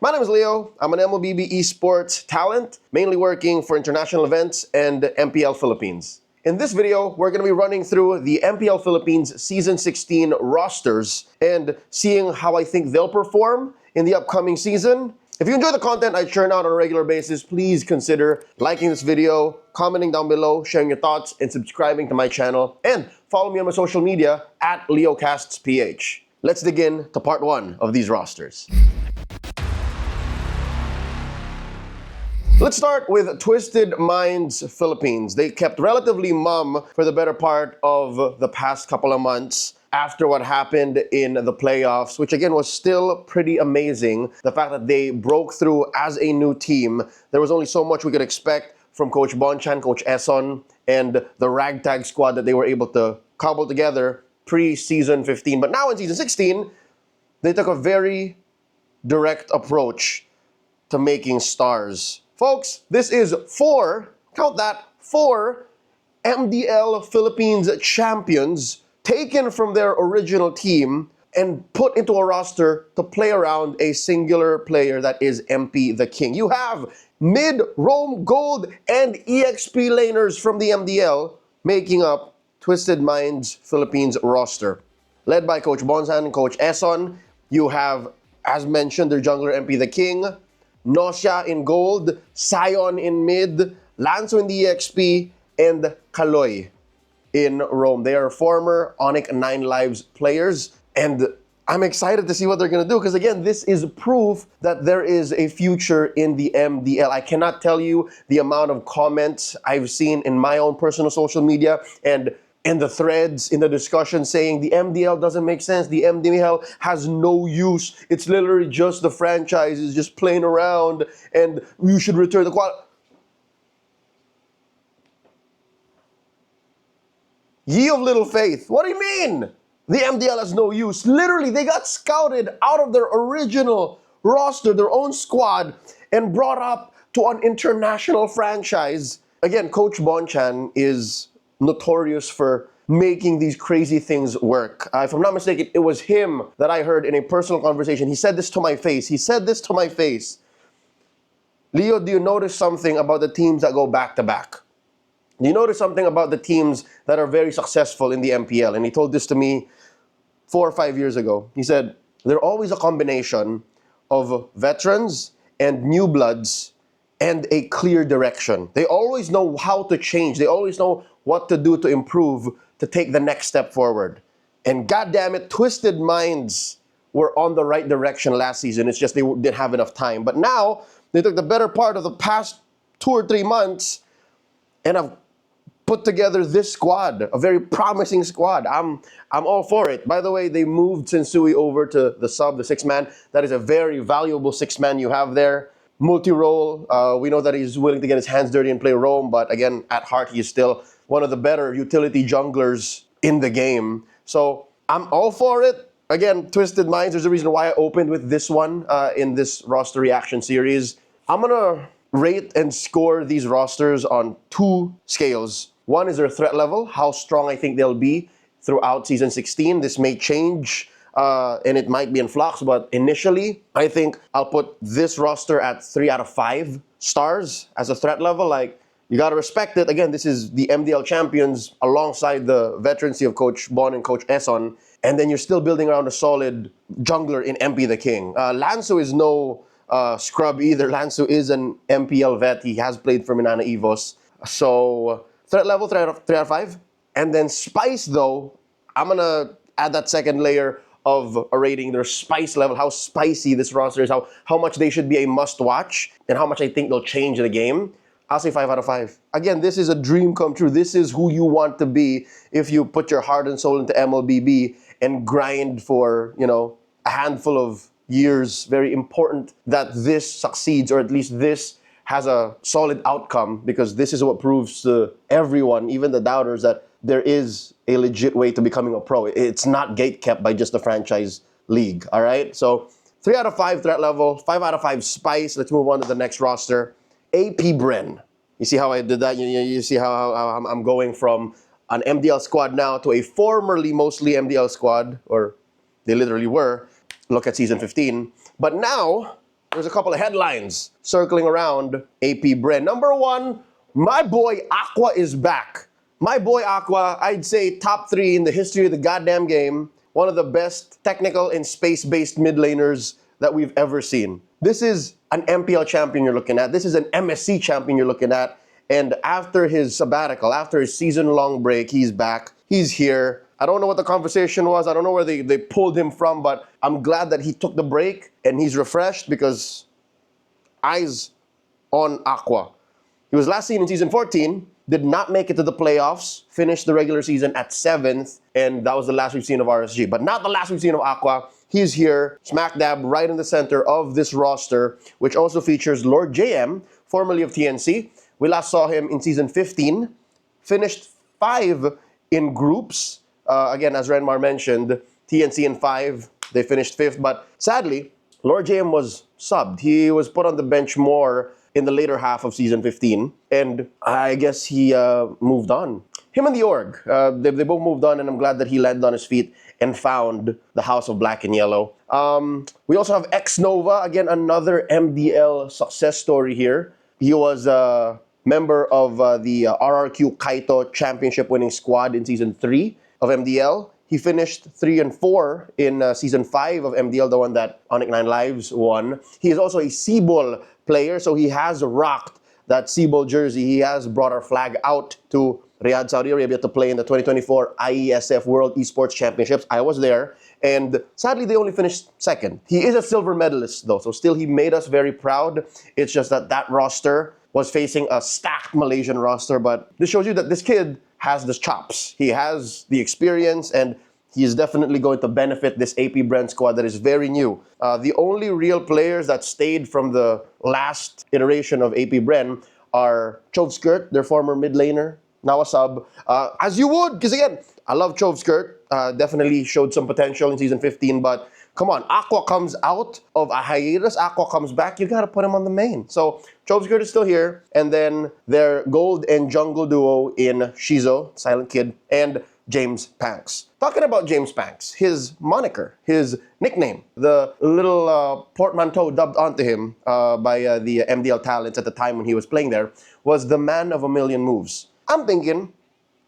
My name is Leo. I'm an MLBB esports talent, mainly working for international events and MPL Philippines. In this video, we're going to be running through the MPL Philippines Season 16 rosters and seeing how I think they'll perform in the upcoming season. If you enjoy the content I churn out on a regular basis, please consider liking this video, commenting down below, sharing your thoughts, and subscribing to my channel. And follow me on my social media at LeoCastsPH. Let's dig in to part 1 of these rosters. Let's start with Twisted Minds Philippines. They kept relatively mum for the better part of the past couple of months after what happened in the playoffs, which again was still pretty amazing. The fact that they broke through as a new team. There was only so much we could expect from Coach Bonchan, Coach Eson, and the ragtag squad that they were able to cobble together pre-season 15. But now in season 16, they took a very direct approach to making stars. Folks, this is 4 MDL Philippines champions taken from their original team and put into a roster to play around a singular player that is MP the King. You have mid, roam, gold, and EXP laners from the MDL making up Twisted Minds Philippines roster. Led by Coach Bonsan and Coach Eson, you have, as mentioned, their jungler MP the King, Nosya in gold, Sion in mid, Lanzo in the EXP, and Kaloy in Rome. They are former Onyx 9 Lives players, and I'm excited to see what they're going to do because, again, this is proof that there is a future in the MDL. I cannot tell you the amount of comments I've seen in my own personal social media and in the threads, in the discussion saying the MDL doesn't make sense. The MDL has no use. It's literally just the franchise is just playing around and you should return the quality. Ye of little faith. What do you mean? The MDL has no use. Literally, they got scouted out of their original roster, their own squad, and brought up to an international franchise. Again, Coach Bonchan is notorious for making these crazy things work. If I'm not mistaken, it was him that I heard in a personal conversation. He said this to my face. Leo, do you notice something about the teams that go back-to-back? Do you notice something about the teams that are very successful in the MPL? And he told this to me 4 or 5 years ago. He said, they're always a combination of veterans and new bloods and a clear direction. They always know how to change. They always know what to do to improve, to take the next step forward. And goddammit, Twisted Minds were on the right direction last season. It's just they didn't have enough time. But now, they took the better part of the past 2 or 3 months and have put together this squad, a very promising squad. I'm all for it. By the way, they moved Sensui over to the sub, the 6-man. That is a very valuable 6-man you have there. Multi-role, we know that he's willing to get his hands dirty and play roam, but again, at heart, he's still one of the better utility junglers in the game. So I'm all for it. Again, Twisted Minds, there's a reason why I opened with this one in this roster reaction series. I'm gonna rate and score these rosters on 2 scales. One is their threat level, how strong I think they'll be throughout Season 16. This may change and it might be in flux, but initially, I think I'll put this roster at 3 out of 5 stars as a threat level. Like, you gotta respect it. Again, this is the MDL champions alongside the veterancy of Coach Bon and Coach Eson, and then you're still building around a solid jungler in MP the King. Lanzo is no scrub either. Lanzo is an MPL vet. He has played for Minana Evos. So, threat level, 3 out of 5. And then Spice, though, I'm gonna add that second layer of a rating, their spice level, how spicy this roster is, how much they should be a must-watch, and how much I think they'll change the game. I'll say 5 out of 5. Again, this is a dream come true. This is who you want to be if you put your heart and soul into MLBB and grind for, a handful of years. Very important that this succeeds, or at least this has a solid outcome, because this is what proves to everyone, even the doubters, that there is a legit way to becoming a pro. It's not gatekept by just the franchise league, all right? So 3 out of 5 threat level, 5 out of 5 spice. Let's move on to the next roster. AP Bren. You see how I did that? You see how I'm going from an MDL squad now to a formerly mostly MDL squad, or they literally were. Look at season 15. But now, there's a couple of headlines circling around AP Bren. Number one, my boy Aqua is back. My boy Aqua, I'd say top 3 in the history of the goddamn game. One of the best technical and space-based mid laners that we've ever seen. This is an MPL champion you're looking at. This is an MSC champion you're looking at. And after his sabbatical, after his season-long break, he's back. He's here. I don't know what the conversation was. I don't know where they pulled him from, but I'm glad that he took the break and he's refreshed because eyes on Aqua. He was last seen in season 14, did not make it to the playoffs, finished the regular season at 7th, and that was the last we've seen of RSG. But not the last we've seen of Aqua. He's here, smack dab, right in the center of this roster, which also features Lord JM, formerly of TNC. We last saw him in season 15, finished 5 in groups. Again, as Renmar mentioned, TNC in 5, they finished 5th. But sadly, Lord JM was subbed. He was put on the bench more in the later half of season 15. And I guess he moved on. Him and the org, they both moved on, and I'm glad that he landed on his feet and found the House of Black and Yellow. We also have X Nova, again, another MDL success story here. He was a member of the RRQ Kaito championship winning squad in season 3 of MDL. He finished 3 and 4 in season 5 of MDL, the one that Onyx 9 Lives won. He is also a Seaball player, so he has rocked that Seaball jersey. He has brought our flag out to Riyadh, Saudi Arabia to play in the 2024 IESF World Esports Championships. I was there, and sadly they only finished 2nd. He is a silver medalist though, so still he made us very proud. It's just that roster was facing a stacked Malaysian roster, but this shows you that this kid has the chops. He has the experience, and he is definitely going to benefit this AP Bren squad that is very new. The only real players that stayed from the last iteration of AP Bren are Chove Skirt, their former mid laner, now a sub. As you would, because again, I love Chove Skirt. Definitely showed some potential in season 15, but come on, Aqua comes out of a hiatus, Aqua comes back, you gotta put him on the main. So Chove Skirt is still here, and then their gold and jungle duo in Shizo, Silent Kid, and James Panks. Talking about James Panks, his moniker, his nickname, the little portmanteau dubbed onto him by the MDL talents at the time when he was playing there, was the man of a million moves. I'm thinking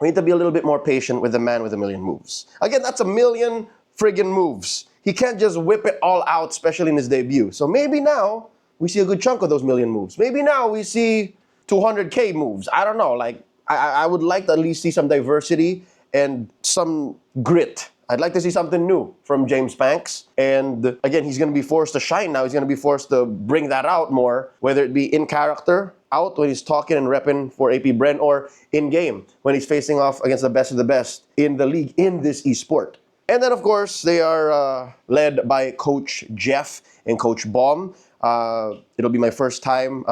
we need to be a little bit more patient with the man with a million moves. Again, that's a million friggin' moves. He can't just whip it all out, especially in his debut. So maybe now we see a good chunk of those million moves. Maybe now we see 200K moves. I don't know. Like, I would like to at least see some diversity and some grit. I'd like to see something new from James Panks. And again, he's going to be forced to shine now. He's going to be forced to bring that out more, whether it be in character, out when he's talking and repping for AP Bren, or in game when he's facing off against the best in the league in this esport. And then, of course, they are led by Coach Jeff and Coach Baum. It'll be my first time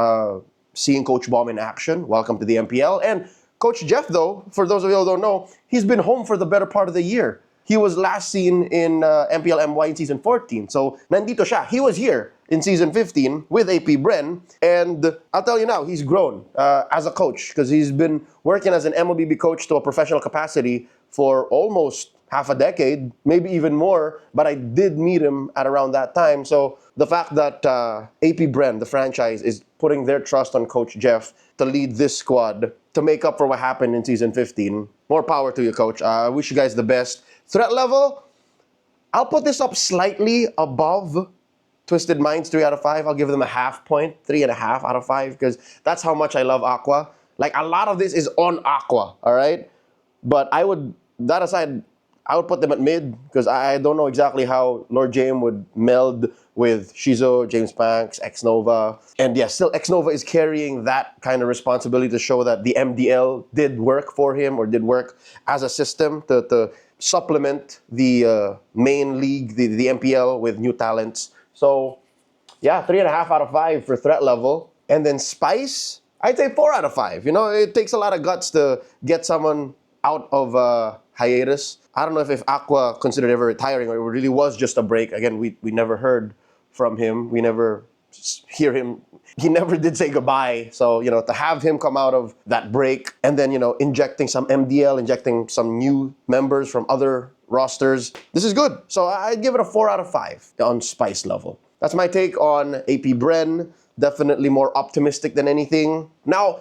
seeing Coach Baum in action. Welcome to the MPL. And Coach Jeff, though, for those of you who don't know, he's been home for the better part of the year. He was last seen in MPL MY in season 14. So, nandito siya. He was here in season 15 with AP Bren. And I'll tell you now, he's grown as a coach because he's been working as an MLBB coach to a professional capacity for almost half a decade, maybe even more, but I did meet him at around that time. So the fact that AP Bren, the franchise, is putting their trust on Coach Jeff to lead this squad to make up for what happened in season 15, more power to you, Coach. I wish you guys the best. Threat level, I'll put this up slightly above Twisted Minds 3 out of 5. I'll give them a half point, 3.5 out of 5, because that's how much I love Aqua. Like, a lot of this is on Aqua, all right? But that aside, I would put them at mid because I don't know exactly how Lord James would meld with Shizo, James Panks, X Nova. And yeah, still X Nova is carrying that kind of responsibility to show that the MDL did work for him or did work as a system to supplement the main league, the MPL, with new talents. So yeah, 3.5 out of 5 for threat level. And then Spice, I'd say 4 out of 5. You know, it takes a lot of guts to get someone out of hiatus. I don't know if Aqua considered ever retiring or it really was just a break. Again, we never heard from him. We never hear him. He never did say goodbye. So, you know, to have him come out of that break and then, you know, injecting some MDL, injecting some new members from other rosters, this is good. So I'd give it a 4 out of 5 on Spice level. That's my take on AP Bren. Definitely more optimistic than anything. Now,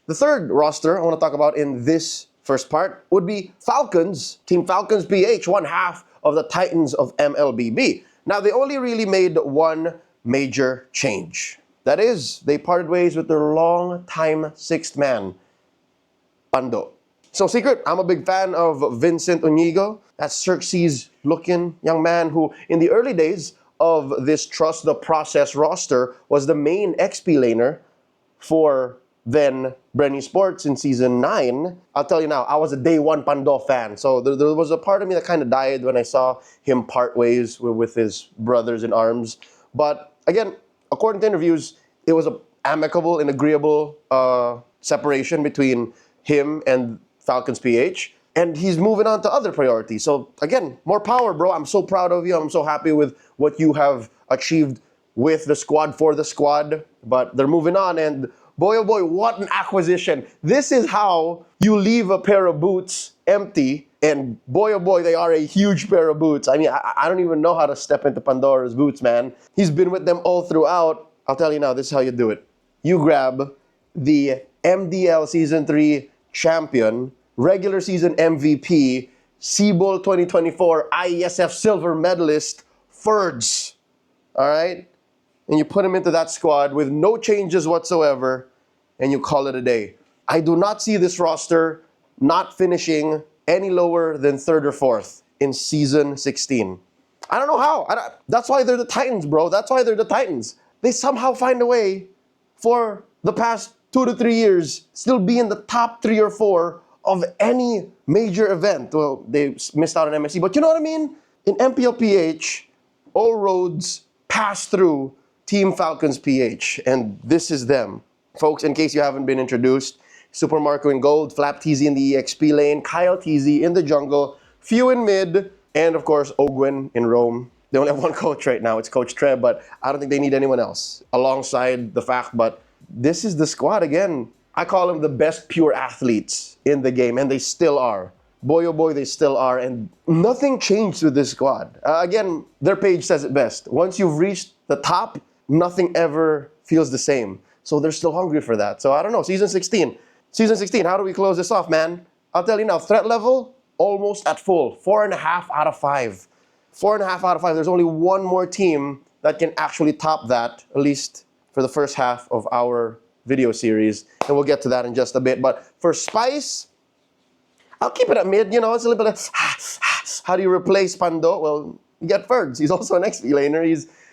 the third roster I want to talk about in this first part would be Falcons, Team Falcons PH, one half of the Titans of MLBB. Now, they only really made one major change. That is, they parted ways with their long-time sixth man, Pando. So secret, I'm a big fan of Vincent Unigo. That Xerxes-looking young man who, in the early days of this Trust the Process roster, was the main XP laner for then Bren Sports in Season 9. I'll tell you now, I was a day one Pando fan. So there was a part of me that kind of died when I saw him part ways with his brothers in arms. But again, according to interviews, it was an amicable and agreeable separation between him and Falcons PH. And he's moving on to other priorities. So again, more power, bro. I'm so proud of you. I'm so happy with what you have achieved with the squad, for the squad. But they're moving on, and boy, oh boy, what an acquisition. This is how you leave a pair of boots empty, and boy, oh boy, they are a huge pair of boots. I mean, I don't even know how to step into Pandora's boots, man. He's been with them all throughout. I'll tell you now, this is how you do it. You grab the MDL Season 3 champion, regular season MVP, Seabowl 2024 IESF silver medalist, Ferds. All right? And you put him into that squad with no changes whatsoever, and you call it a day. I do not see this roster not finishing any lower than third or fourth in Season 16. I don't know how. That's why they're the Titans, bro. That's why they're the Titans. They somehow find a way for the past 2 to 3 years still be in the top 3 or 4 of any major event. Well, they missed out on MSC, but you know what I mean? In MPL PH, all roads pass through Team Falcons PH, and this is them. Folks, in case you haven't been introduced, Super Marco in gold, Flap TZ in the EXP lane, Kyle TZ in the jungle, Few in mid, and of course, Ogwen in Rome. They only have one coach right now, it's Coach Treb, but I don't think they need anyone else alongside the fact, but this is the squad again. I call them the best pure athletes in the game, and they still are. Boy, oh boy, they still are, and nothing changed with this squad. Again, their page says it best. Once you've reached the top, nothing ever feels the same. So they're still hungry for that. So I don't know, Season 16. Season 16, how do we close this off, man? I'll tell you now, threat level, almost at full. 4.5 out of 5. 4.5 out of 5. There's only one more team that can actually top that, at least for the first half of our video series. And we'll get to that in just a bit. But for Spice, I'll keep it at mid. You know, it's a little bit of, how do you replace Pando? Well, you get Fergs. He's also an XP laner.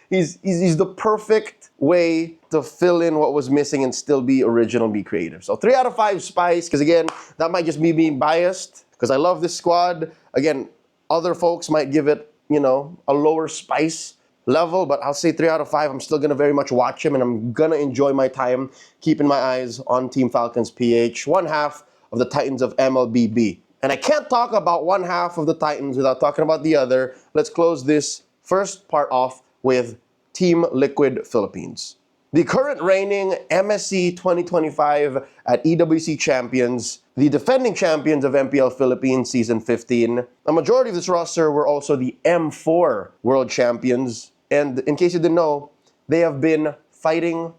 He's the perfect way to fill in what was missing and still be original, be creative. So 3 out of 5 Spice, because again, that might just be being biased, because I love this squad. Again, other folks might give it, you know, a lower Spice level, but I'll say 3 out of 5. I'm still going to very much watch him, and I'm going to enjoy my time keeping my eyes on Team Falcons PH, one half of the Titans of MLBB. And I can't talk about one half of the Titans without talking about the other. Let's close this first part off with Team Liquid Philippines. The current reigning MSC 2025 at EWC champions, the defending champions of MPL Philippines Season 15. A majority of this roster were also the M4 world champions. And in case you didn't know, they have been fighting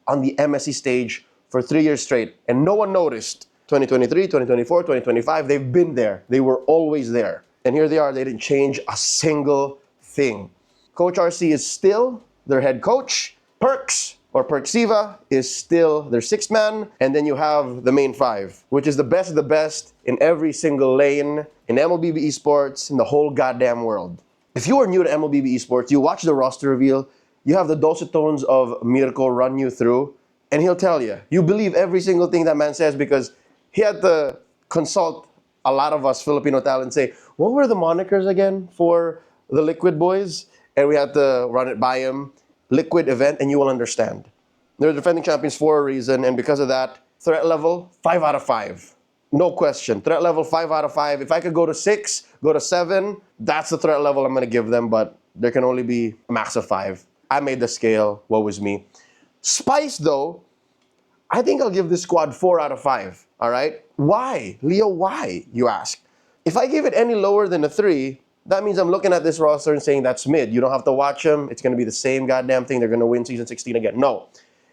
on the MSC stage for 3 years straight. And no one noticed. 2023, 2024, 2025, they've been there. They were always there. And here they are, they didn't change a single thing. Coach RC is still their head coach. Perks, or Perksiva, is still their sixth man. And then you have the main five, which is the best of the best in every single lane in MLBB esports in the whole goddamn world. If you are new to MLBB esports, you watch the roster reveal, you have the dulcet tones of Mirko run you through, and he'll tell you. You believe every single thing that man says because he had to consult a lot of us Filipino talent, say, what were the monikers again for the Liquid boys? And we had to run it by him. Liquid event, and you will understand. They're defending champions for a reason, and because of that, threat level, 5 out of 5. No question. Threat level, 5 out of 5. If I could go to 6, go to 7, that's the threat level I'm going to give them, but there can only be a max of 5. I made the scale. Woe is me. Spice, though, I think I'll give this squad 4 out of 5. All right? Why? Leo, why? You ask. If I give it any lower than a 3, that means I'm looking at this roster and saying that's mid. You don't have to watch them. It's going to be the same goddamn thing. They're going to win season 16 again. No.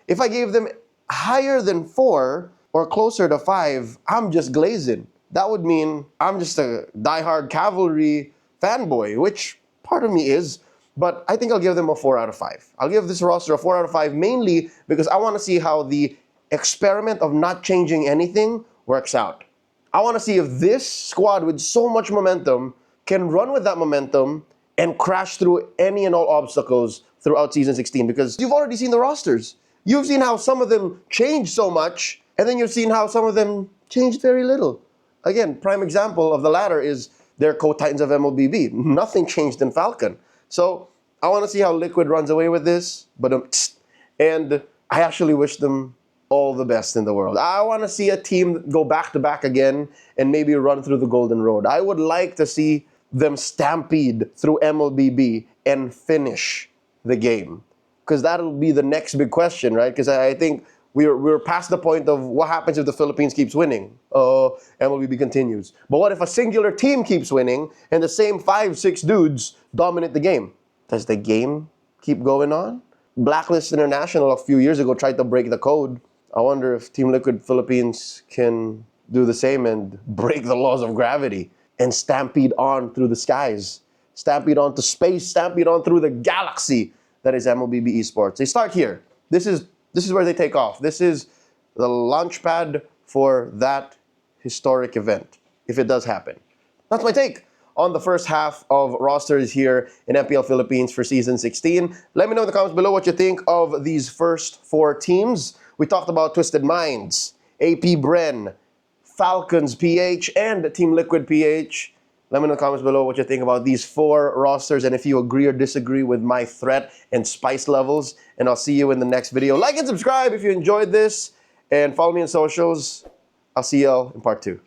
If I gave them higher than 4 or closer to 5, I'm just glazing. That would mean I'm just a diehard Cavalry fanboy, which part of me is, but I think I'll give them a 4 out of 5. I'll give this roster a 4 out of 5 mainly because I want to see how the experiment of not changing anything works out. I want to see if this squad with so much momentum can run with that momentum and crash through any and all obstacles throughout season 16, because you've already seen the rosters. You've seen how some of them changed so much, and then you've seen how some of them changed very little. Again, prime example of the latter is their co-titans of MLBB. Nothing changed in Falcon. So I want to see how Liquid runs away with this, and I actually wish them all the best in the world. I want to see a team go back-to-back again and maybe run through the golden road. I would like to see them stampede through MLBB and finish the game, because that'll be the next big question, right? Because I think we're past the point of what happens if the Philippines keeps winning. Oh, MLBB continues. But what if a singular team keeps winning and the same 5-6 dudes dominate the game? Does the game keep going on? Blacklist International a few years ago tried to break the code. I wonder if Team Liquid Philippines can do the same and break the laws of gravity and stampede on through the skies, stampede on to space, stampede on through the galaxy that is MLBB Esports. They start here. This is where they take off. This is the launch pad for that historic event, if it does happen. That's my take on the first half of rosters here in MPL Philippines for season 16. Let me know in the comments below what you think of these first 4 teams. We talked about Twisted Minds, AP Bren, Falcons PH, and Team Liquid PH. Let me know in the comments below what you think about these 4 rosters and if you agree or disagree with my threat and spice levels. And I'll see you in the next video. Like and subscribe if you enjoyed this, and follow me on socials. I'll see y'all in part 2.